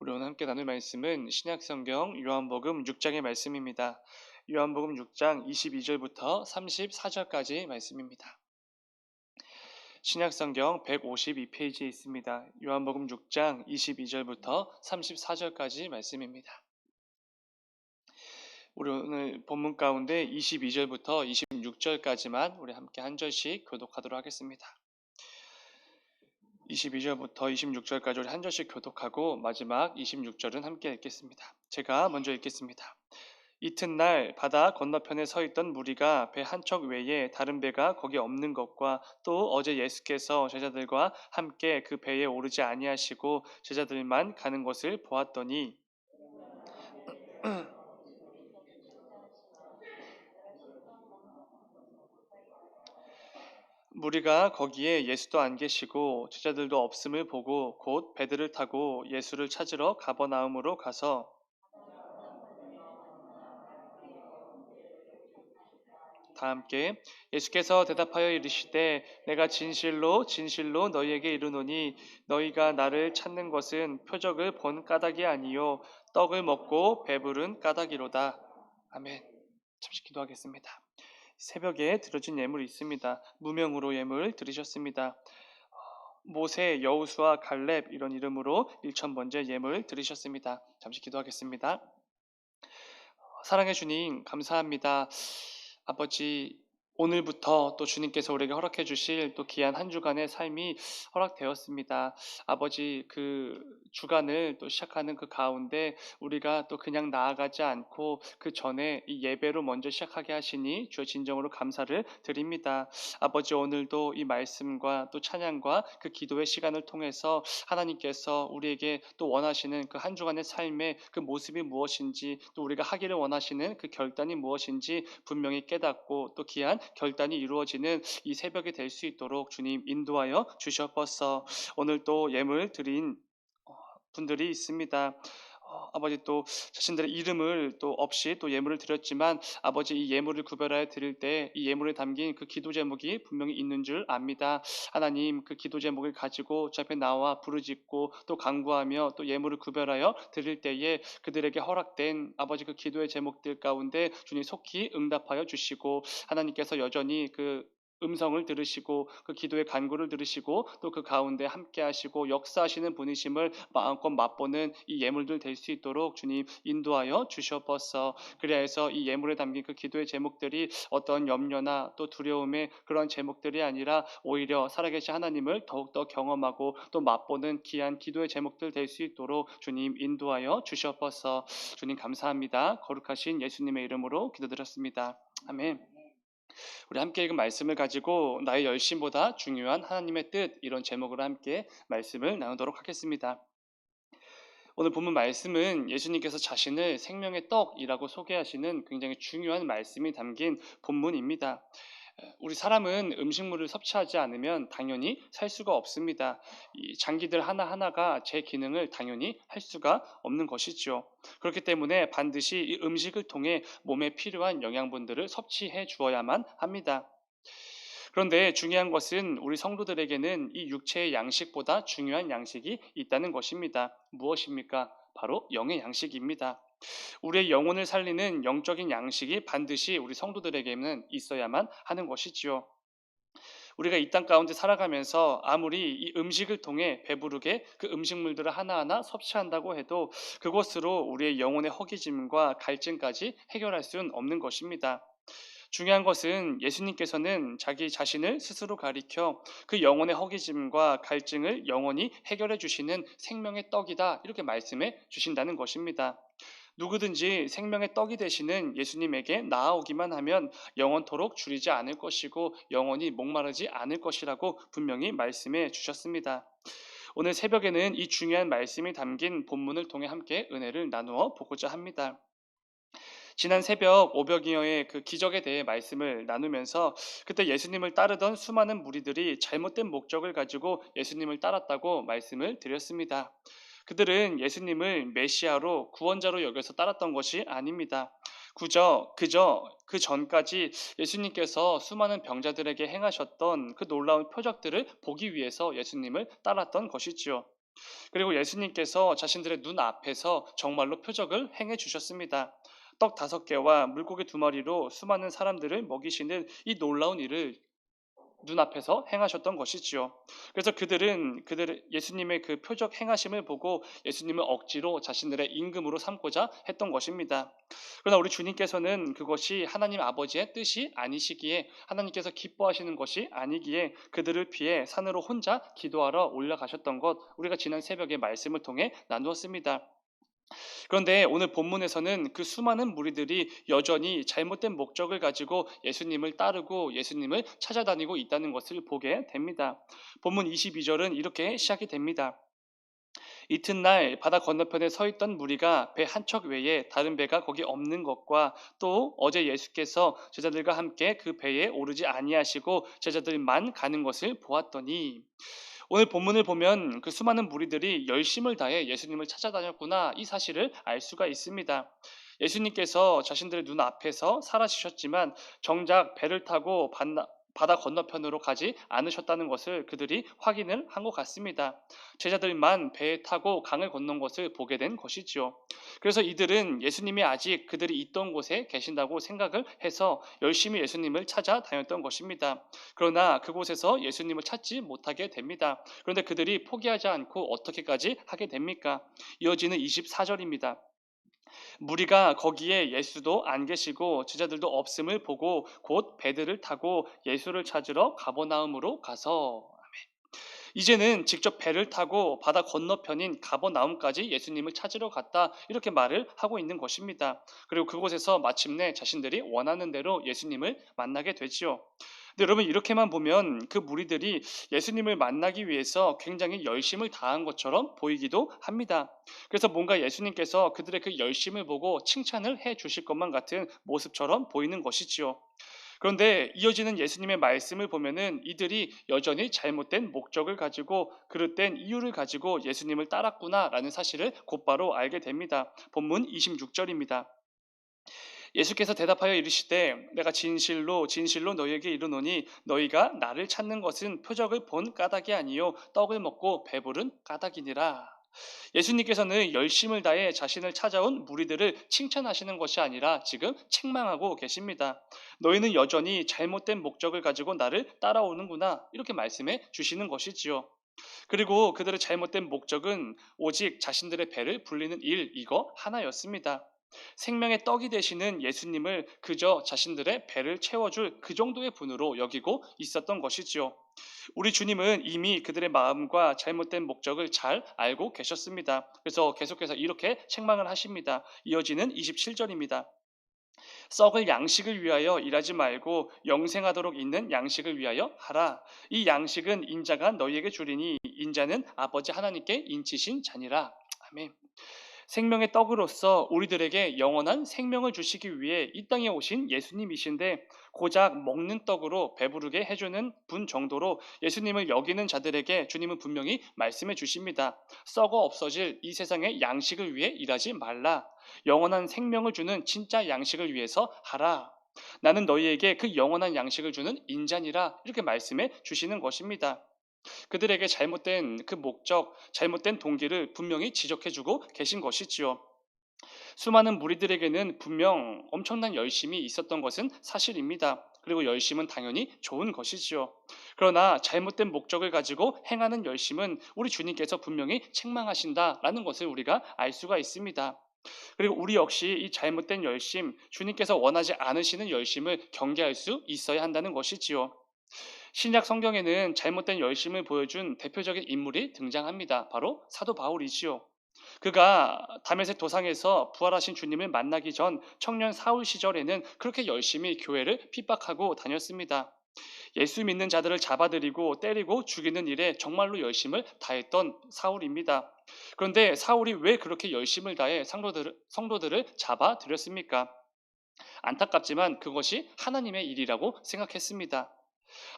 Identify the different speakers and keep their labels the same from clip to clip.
Speaker 1: 우리 오늘 함께 나눌 말씀은 신약성경 요한복음 6장의 말씀입니다. 요한복음 6장 22절부터 34절까지 말씀입니다. 신약성경 152페이지에 있습니다. 요한복음 6장 22절부터 34절까지 말씀입니다. 우리 오늘 본문 가운데 22절부터 26절까지만 우리 함께 한 절씩 교독하도록 하겠습니다. 22절부터 26절까지 우리 한 절씩 교독하고 마지막 26절은 함께 읽겠습니다. 제가 먼저 읽겠습니다. 이튿날 바다 건너편에 서 있던 무리가 배 한 척 외에 다른 배가 거기 없는 것과 또 어제 예수께서 제자들과 함께 그 배에 오르지 아니하시고 제자들만 가는 것을 보았더니 무리가 거기에 예수도 안 계시고 제자들도 없음을 보고 곧 배들을 타고 예수를 찾으러 가버나움으로 가서 다 함께 예수께서 대답하여 이르시되 내가 진실로 진실로 너희에게 이르노니 너희가 나를 찾는 것은 표적을 본 까닭이 아니요 떡을 먹고 배부른 까닭이로다. 아멘. 잠시 기도하겠습니다. 새벽에 드려진 예물이 있습니다. 무명으로 예물 드리셨습니다. 모세, 여호수아, 갈렙 이런 이름으로 일천번째 예물 드리셨습니다. 잠시 기도하겠습니다. 사랑해 주님 감사합니다. 아버지, 오늘부터 또 주님께서 우리에게 허락해 주실 또 귀한 한 주간의 삶이 허락되었습니다. 아버지, 그 주간을 또 시작하는 그 가운데 우리가 또 그냥 나아가지 않고 그 전에 이 예배로 먼저 시작하게 하시니 주의 진정으로 감사를 드립니다. 아버지, 오늘도 이 말씀과 또 찬양과 그 기도의 시간을 통해서 하나님께서 우리에게 또 원하시는 그 한 주간의 삶의 그 모습이 무엇인지 또 우리가 하기를 원하시는 그 결단이 무엇인지 분명히 깨닫고 또 귀한 결단이 이루어지는 이 새벽이 될 수 있도록 주님 인도하여 주셔서 오늘 또 예물 드린 분들이 있습니다. 아버지, 또 자신들의 이름을 또 없이 또 예물을 드렸지만 아버지, 이 예물을 구별하여 드릴 때 이 예물에 담긴 그 기도 제목이 분명히 있는 줄 압니다. 하나님, 그 기도 제목을 가지고 저 앞에 나와 부르짖고 또 간구하며 또 예물을 구별하여 드릴 때에 그들에게 허락된 아버지 그 기도의 제목들 가운데 주님 속히 응답하여 주시고 하나님께서 여전히 그 음성을 들으시고 그 기도의 간구를 들으시고 또 그 가운데 함께 하시고 역사하시는 분이심을 마음껏 맛보는 이 예물들 될 수 있도록 주님 인도하여 주시옵소서. 그래야 해서 이 예물에 담긴 그 기도의 제목들이 어떤 염려나 또 두려움의 그런 제목들이 아니라 오히려 살아계신 하나님을 더욱더 경험하고 또 맛보는 귀한 기도의 제목들 될 수 있도록 주님 인도하여 주시옵소서. 주님 감사합니다. 거룩하신 예수님의 이름으로 기도드렸습니다. 아멘. 우리 함께 읽은 말씀을 가지고 나의 열심보다 중요한 하나님의 뜻, 이런 제목으로 함께 말씀을 나누도록 하겠습니다. 오늘 본문 말씀은 예수님께서 자신을 생명의 떡이라고 소개하시는 굉장히 중요한 말씀이 담긴 본문입니다. 우리 사람은 음식물을 섭취하지 않으면 당연히 살 수가 없습니다. 이 장기들 하나하나가 제 기능을 당연히 할 수가 없는 것이죠. 그렇기 때문에 반드시 이 음식을 통해 몸에 필요한 영양분들을 섭취해 주어야만 합니다. 그런데 중요한 것은 우리 성도들에게는 이 육체의 양식보다 중요한 양식이 있다는 것입니다. 무엇입니까? 바로 영의 양식입니다. 우리의 영혼을 살리는 영적인 양식이 반드시 우리 성도들에게는 있어야만 하는 것이지요. 우리가 이 땅 가운데 살아가면서 아무리 이 음식을 통해 배부르게 그 음식물들을 하나하나 섭취한다고 해도 그것으로 우리의 영혼의 허기짐과 갈증까지 해결할 수는 없는 것입니다. 중요한 것은 예수님께서는 자기 자신을 스스로 가리켜 그 영혼의 허기짐과 갈증을 영원히 해결해 주시는 생명의 떡이다, 이렇게 말씀해 주신다는 것입니다. 누구든지 생명의 떡이 되시는 예수님에게 나아오기만 하면 영원토록 줄이지 않을 것이고 영원히 목마르지 않을 것이라고 분명히 말씀해 주셨습니다. 오늘 새벽에는 이 중요한 말씀이 담긴 본문을 통해 함께 은혜를 나누어 보고자 합니다. 지난 새벽 오병이어의 그 기적에 대해 말씀을 나누면서 그때 예수님을 따르던 수많은 무리들이 잘못된 목적을 가지고 예수님을 따랐다고 말씀을 드렸습니다. 그들은 예수님을 메시아로 구원자로 여겨서 따랐던 것이 아닙니다. 그저 그 전까지 예수님께서 수많은 병자들에게 행하셨던 그 놀라운 표적들을 보기 위해서 예수님을 따랐던 것이지요. 그리고 예수님께서 자신들의 눈앞에서 정말로 표적을 행해 주셨습니다. 떡 5개와 물고기 2마리로 수많은 사람들을 먹이시는 이 놀라운 일을 눈앞에서 행하셨던 것이지요. 그래서 그들은 예수님의 그 표적 행하심을 보고 예수님을 억지로 자신들의 임금으로 삼고자 했던 것입니다. 그러나 우리 주님께서는 그것이 하나님 아버지의 뜻이 아니시기에, 하나님께서 기뻐하시는 것이 아니기에 그들을 피해 산으로 혼자 기도하러 올라가셨던 것, 우리가 지난 새벽에 말씀을 통해 나누었습니다. 그런데 오늘 본문에서는 그 수많은 무리들이 여전히 잘못된 목적을 가지고 예수님을 따르고 예수님을 찾아다니고 있다는 것을 보게 됩니다. 본문 22절은 이렇게 시작이 됩니다. 이튿날 바다 건너편에 서 있던 무리가 배 한 척 외에 다른 배가 거기 없는 것과 또 어제 예수께서 제자들과 함께 그 배에 오르지 아니하시고 제자들만 가는 것을 보았더니, 오늘 본문을 보면 그 수많은 무리들이 열심을 다해 예수님을 찾아다녔구나, 이 사실을 알 수가 있습니다. 예수님께서 자신들의 눈앞에서 사라지셨지만 정작 배를 타고 바다 건너편으로 가지 않으셨다는 것을 그들이 확인을 한 것 같습니다. 제자들만 배에 타고 강을 건넌 것을 보게 된 것이지요. 그래서 이들은 예수님이 아직 그들이 있던 곳에 계신다고 생각을 해서 열심히 예수님을 찾아다녔던 것입니다. 그러나 그곳에서 예수님을 찾지 못하게 됩니다. 그런데 그들이 포기하지 않고 어떻게까지 하게 됩니까? 이어지는 24절입니다. 무리가 거기에 예수도 안 계시고 제자들도 없음을 보고 곧 배들을 타고 예수를 찾으러 가버나움으로 가서, 이제는 직접 배를 타고 바다 건너편인 가버나움까지 예수님을 찾으러 갔다, 이렇게 말을 하고 있는 것입니다. 그리고 그곳에서 마침내 자신들이 원하는 대로 예수님을 만나게 되지요. 근데 여러분, 이렇게만 보면 그 무리들이 예수님을 만나기 위해서 굉장히 열심을 다한 것처럼 보이기도 합니다. 그래서 뭔가 예수님께서 그들의 그 열심을 보고 칭찬을 해 주실 것만 같은 모습처럼 보이는 것이지요. 그런데 이어지는 예수님의 말씀을 보면은 이들이 여전히 잘못된 목적을 가지고 그릇된 이유를 가지고 예수님을 따랐구나라는 사실을 곧바로 알게 됩니다. 본문 26절입니다. 예수께서 대답하여 이르시되 내가 진실로 진실로 너희에게 이르노니 너희가 나를 찾는 것은 표적을 본 까닭이 아니요 떡을 먹고 배부른 까닭이니라. 예수님께서는 열심을 다해 자신을 찾아온 무리들을 칭찬하시는 것이 아니라 지금 책망하고 계십니다. 너희는 여전히 잘못된 목적을 가지고 나를 따라오는구나, 이렇게 말씀해 주시는 것이지요. 그리고 그들의 잘못된 목적은 오직 자신들의 배를 불리는 일, 이거 하나였습니다. 생명의 떡이 되시는 예수님을 그저 자신들의 배를 채워줄 그 정도의 분으로 여기고 있었던 것이지요. 우리 주님은 이미 그들의 마음과 잘못된 목적을 잘 알고 계셨습니다. 그래서 계속해서 이렇게 책망을 하십니다. 이어지는 27절입니다. 썩을 양식을 위하여 일하지 말고 영생하도록 있는 양식을 위하여 하라. 이 양식은 인자가 너희에게 주리니 인자는 아버지 하나님께 인치신 자니라. 아멘. 생명의 떡으로서 우리들에게 영원한 생명을 주시기 위해 이 땅에 오신 예수님이신데, 고작 먹는 떡으로 배부르게 해주는 분 정도로 예수님을 여기는 자들에게 주님은 분명히 말씀해 주십니다. 썩어 없어질 이 세상의 양식을 위해 일하지 말라. 영원한 생명을 주는 진짜 양식을 위해서 하라. 나는 너희에게 그 영원한 양식을 주는 인자니라, 이렇게 말씀해 주시는 것입니다. 그들에게 잘못된 그 목적, 잘못된 동기를 분명히 지적해주고 계신 것이지요. 수많은 무리들에게는 분명 엄청난 열심이 있었던 것은 사실입니다. 그리고 열심은 당연히 좋은 것이지요. 그러나 잘못된 목적을 가지고 행하는 열심은 우리 주님께서 분명히 책망하신다라는 것을 우리가 알 수가 있습니다. 그리고 우리 역시 이 잘못된 열심, 주님께서 원하지 않으시는 열심을 경계할 수 있어야 한다는 것이지요. 신약 성경에는 잘못된 열심을 보여준 대표적인 인물이 등장합니다. 바로 사도 바울이지요. 그가 다메섹 도상에서 부활하신 주님을 만나기 전 청년 사울 시절에는 그렇게 열심히 교회를 핍박하고 다녔습니다. 예수 믿는 자들을 잡아들이고 때리고 죽이는 일에 정말로 열심을 다했던 사울입니다. 그런데 사울이 왜 그렇게 열심을 다해 성도들을 잡아들였습니까? 안타깝지만 그것이 하나님의 일이라고 생각했습니다.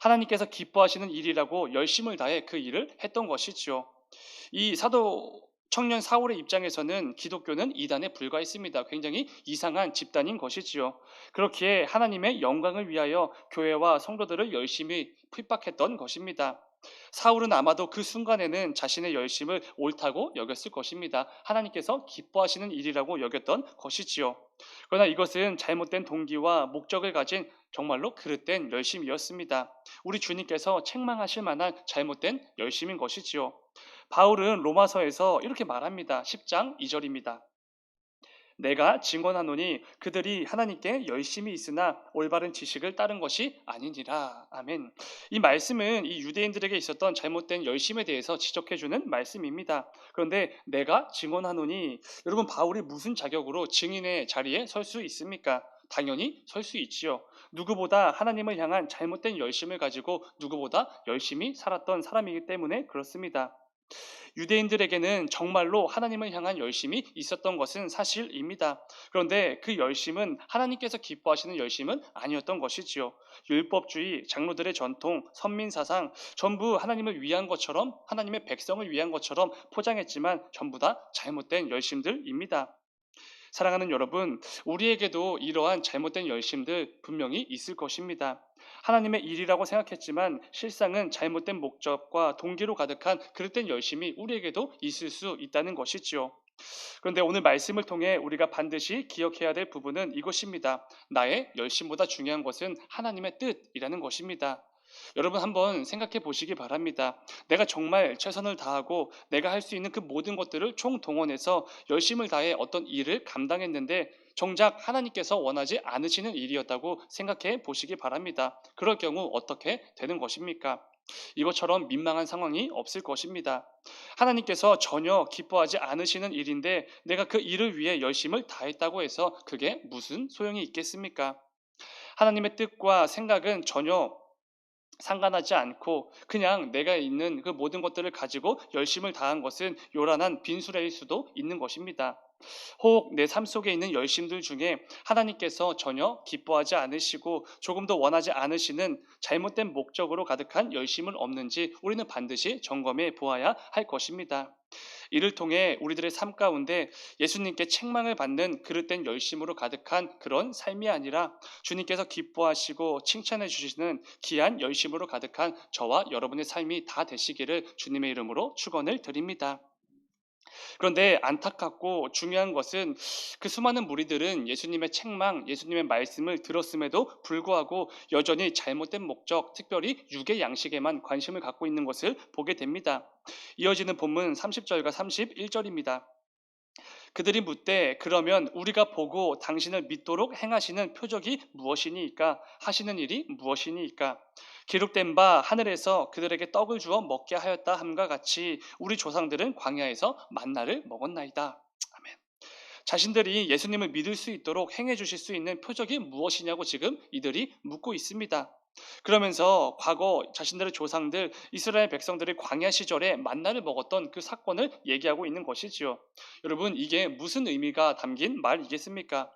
Speaker 1: 하나님께서 기뻐하시는 일이라고 열심을 다해 그 일을 했던 것이지요. 이 사도 청년 사울의 입장에서는 기독교는 이단에 불과했습니다. 굉장히 이상한 집단인 것이지요. 그렇기에 하나님의 영광을 위하여 교회와 성도들을 열심히 핍박했던 것입니다. 사울은 아마도 그 순간에는 자신의 열심을 옳다고 여겼을 것입니다. 하나님께서 기뻐하시는 일이라고 여겼던 것이지요. 그러나 이것은 잘못된 동기와 목적을 가진 정말로 그릇된 열심이었습니다. 우리 주님께서 책망하실 만한 잘못된 열심인 것이지요. 바울은 로마서에서 이렇게 말합니다. 10장 2절입니다. 내가 증언하노니 그들이 하나님께 열심히 있으나 올바른 지식을 따른 것이 아니니라. 아멘. 이 말씀은 이 유대인들에게 있었던 잘못된 열심에 대해서 지적해주는 말씀입니다. 그런데 내가 증언하노니, 여러분, 바울이 무슨 자격으로 증인의 자리에 설 수 있습니까? 당연히 설 수 있지요. 누구보다 하나님을 향한 잘못된 열심을 가지고 누구보다 열심히 살았던 사람이기 때문에 그렇습니다. 유대인들에게는 정말로 하나님을 향한 열심이 있었던 것은 사실입니다. 그런데 그 열심은 하나님께서 기뻐하시는 열심은 아니었던 것이지요. 율법주의, 장로들의 전통, 선민사상, 전부 하나님을 위한 것처럼, 하나님의 백성을 위한 것처럼 포장했지만 전부 다 잘못된 열심들입니다. 사랑하는 여러분, 우리에게도 이러한 잘못된 열심들 분명히 있을 것입니다. 하나님의 일이라고 생각했지만 실상은 잘못된 목적과 동기로 가득한 그릇된 열심이 우리에게도 있을 수 있다는 것이지요. 그런데 오늘 말씀을 통해 우리가 반드시 기억해야 될 부분은 이것입니다. 나의 열심보다 중요한 것은 하나님의 뜻이라는 것입니다. 여러분, 한번 생각해 보시기 바랍니다. 내가 정말 최선을 다하고 내가 할 수 있는 그 모든 것들을 총동원해서 열심을 다해 어떤 일을 감당했는데 정작 하나님께서 원하지 않으시는 일이었다고 생각해 보시기 바랍니다. 그럴 경우 어떻게 되는 것입니까? 이것처럼 민망한 상황이 없을 것입니다. 하나님께서 전혀 기뻐하지 않으시는 일인데 내가 그 일을 위해 열심을 다했다고 해서 그게 무슨 소용이 있겠습니까? 하나님의 뜻과 생각은 전혀 상관하지 않고 그냥 내가 있는 그 모든 것들을 가지고 열심을 다한 것은 요란한 빈수레일 수도 있는 것입니다. 혹 내 삶 속에 있는 열심들 중에 하나님께서 전혀 기뻐하지 않으시고 조금도 원하지 않으시는 잘못된 목적으로 가득한 열심은 없는지 우리는 반드시 점검해 보아야 할 것입니다. 이를 통해 우리들의 삶 가운데 예수님께 책망을 받는 그릇된 열심으로 가득한 그런 삶이 아니라 주님께서 기뻐하시고 칭찬해 주시는 귀한 열심으로 가득한 저와 여러분의 삶이 다 되시기를 주님의 이름으로 축원을 드립니다. 그런데 안타깝고 중요한 것은 그 수많은 무리들은 예수님의 책망, 예수님의 말씀을 들었음에도 불구하고 여전히 잘못된 목적, 특별히 육의 양식에만 관심을 갖고 있는 것을 보게 됩니다. 이어지는 본문 30절과 31절입니다. 그들이 묻되 그러면 우리가 보고 당신을 믿도록 행하시는 표적이 무엇이니이까? 하시는 일이 무엇이니이까? 기록된 바 하늘에서 그들에게 떡을 주어 먹게 하였다 함과 같이 우리 조상들은 광야에서 만나를 먹었나이다. 아멘. 자신들이 예수님을 믿을 수 있도록 행해 주실 수 있는 표적이 무엇이냐고 지금 이들이 묻고 있습니다. 그러면서 과거 자신들의 조상들 이스라엘 백성들이 광야 시절에 만나를 먹었던 그 사건을 얘기하고 있는 것이지요. 여러분, 이게 무슨 의미가 담긴 말이겠습니까?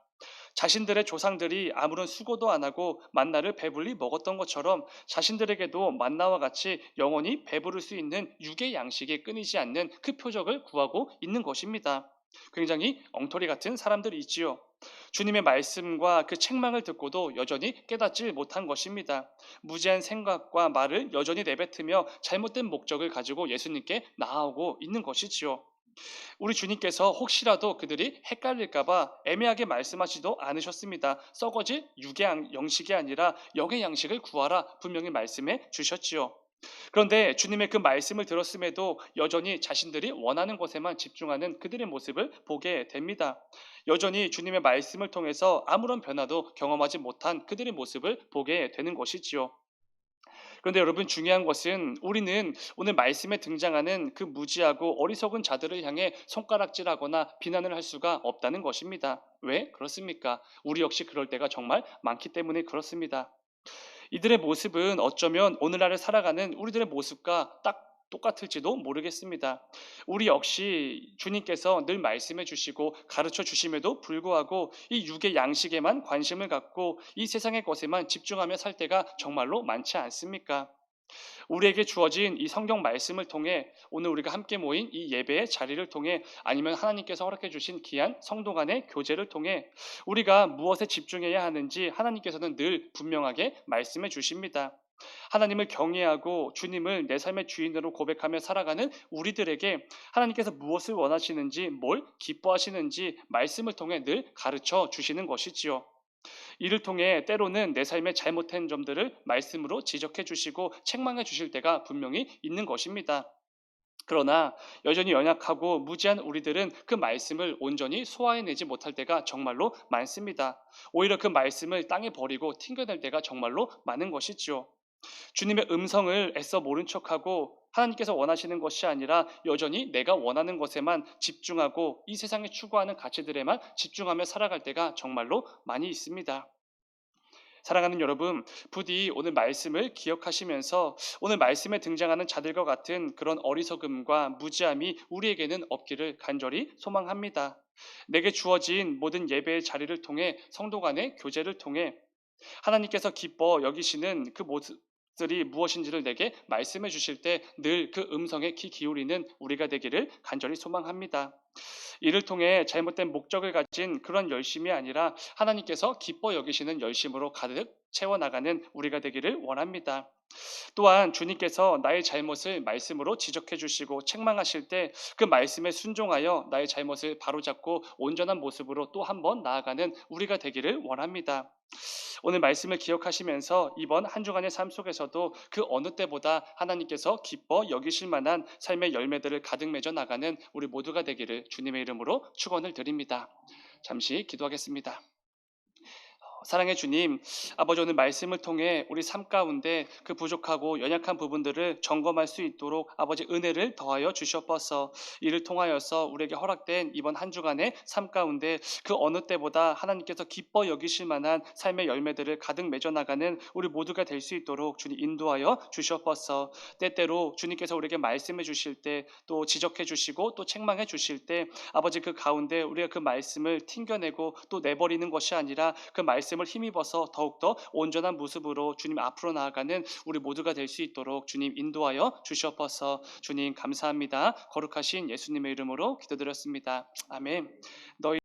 Speaker 1: 자신들의 조상들이 아무런 수고도 안 하고 만나를 배불리 먹었던 것처럼 자신들에게도 만나와 같이 영원히 배부를 수 있는 육의 양식에 끊이지 않는 그 표적을 구하고 있는 것입니다. 굉장히 엉터리 같은 사람들이 있지요. 주님의 말씀과 그 책망을 듣고도 여전히 깨닫지 못한 것입니다. 무지한 생각과 말을 여전히 내뱉으며 잘못된 목적을 가지고 예수님께 나아오고 있는 것이지요. 우리 주님께서 혹시라도 그들이 헷갈릴까봐 애매하게 말씀하지도 않으셨습니다. 썩어질 육의 양식이 아니라 영의 양식을 구하라 분명히 말씀해 주셨지요. 그런데 주님의 그 말씀을 들었음에도 여전히 자신들이 원하는 것에만 집중하는 그들의 모습을 보게 됩니다. 여전히 주님의 말씀을 통해서 아무런 변화도 경험하지 못한 그들의 모습을 보게 되는 것이지요. 그런데 여러분, 중요한 것은 우리는 오늘 말씀에 등장하는 그 무지하고 어리석은 자들을 향해 손가락질하거나 비난을 할 수가 없다는 것입니다. 왜 그렇습니까? 우리 역시 그럴 때가 정말 많기 때문에 그렇습니다. 이들의 모습은 어쩌면 오늘날을 살아가는 우리들의 모습과 딱 똑같을지도 모르겠습니다. 우리 역시 주님께서 늘 말씀해 주시고 가르쳐 주심에도 불구하고 이 육의 양식에만 관심을 갖고 이 세상의 것에만 집중하며 살 때가 정말로 많지 않습니까? 우리에게 주어진 이 성경 말씀을 통해 오늘 우리가 함께 모인 이 예배의 자리를 통해 아니면 하나님께서 허락해 주신 귀한 성도 간의 교제를 통해 우리가 무엇에 집중해야 하는지 하나님께서는 늘 분명하게 말씀해 주십니다. 하나님을 경외하고 주님을 내 삶의 주인으로 고백하며 살아가는 우리들에게 하나님께서 무엇을 원하시는지, 뭘 기뻐하시는지 말씀을 통해 늘 가르쳐 주시는 것이지요. 이를 통해 때로는 내 삶의 잘못된 점들을 말씀으로 지적해 주시고 책망해 주실 때가 분명히 있는 것입니다. 그러나 여전히 연약하고 무지한 우리들은 그 말씀을 온전히 소화해내지 못할 때가 정말로 많습니다. 오히려 그 말씀을 땅에 버리고 튕겨낼 때가 정말로 많은 것이지요. 주님의 음성을 애써 모른 척하고 하나님께서 원하시는 것이 아니라 여전히 내가 원하는 것에만 집중하고 이 세상에 추구하는 가치들에만 집중하며 살아갈 때가 정말로 많이 있습니다. 사랑하는 여러분, 부디 오늘 말씀을 기억하시면서 오늘 말씀에 등장하는 자들과 같은 그런 어리석음과 무지함이 우리에게는 없기를 간절히 소망합니다. 내게 주어진 모든 예배의 자리를 통해 성도 간의 교제를 통해 하나님께서 기뻐 여기시는 그 모습들이 무엇인지를 내게 말씀해 주실 때 늘 그 음성에 귀 기울이는 우리가 되기를 간절히 소망합니다. 이를 통해 잘못된 목적을 가진 그런 열심이 아니라 하나님께서 기뻐 여기시는 열심으로 가득 채워나가는 우리가 되기를 원합니다. 또한 주님께서 나의 잘못을 말씀으로 지적해 주시고 책망하실 때 그 말씀에 순종하여 나의 잘못을 바로잡고 온전한 모습으로 또 한 번 나아가는 우리가 되기를 원합니다. 오늘 말씀을 기억하시면서 이번 한 주간의 삶 속에서도 그 어느 때보다 하나님께서 기뻐 여기실 만한 삶의 열매들을 가득 맺어 나가는 우리 모두가 되기를 주님의 이름으로 축원을 드립니다. 잠시 기도하겠습니다. 사랑의 주님, 아버지 오늘 말씀을 통해 우리 삶 가운데 그 부족하고 연약한 부분들을 점검할 수 있도록 아버지 은혜를 더하여 주시옵소서. 이를 통하여서 우리에게 허락된 이번 한 주간의 삶 가운데 그 어느 때보다 하나님께서 기뻐 여기실 만한 삶의 열매들을 가득 맺어 나가는 우리 모두가 될 수 있도록 주님 인도하여 주시옵소서. 때때로 주님께서 우리에게 말씀해 주실 때 또 지적해 주시고 또 책망해 주실 때 아버지 그 가운데 우리가 그 말씀을 튕겨내고 또 내버리는 것이 아니라 그 말씀을 힘입어서 더욱더 온전한 모습으로 주님 앞으로 나아가는 우리 모두가 될 수 있도록 주님 인도하여 주시옵소서. 주님 감사합니다. 거룩하신 예수님의 이름으로 기도드렸습니다. 아멘. 너희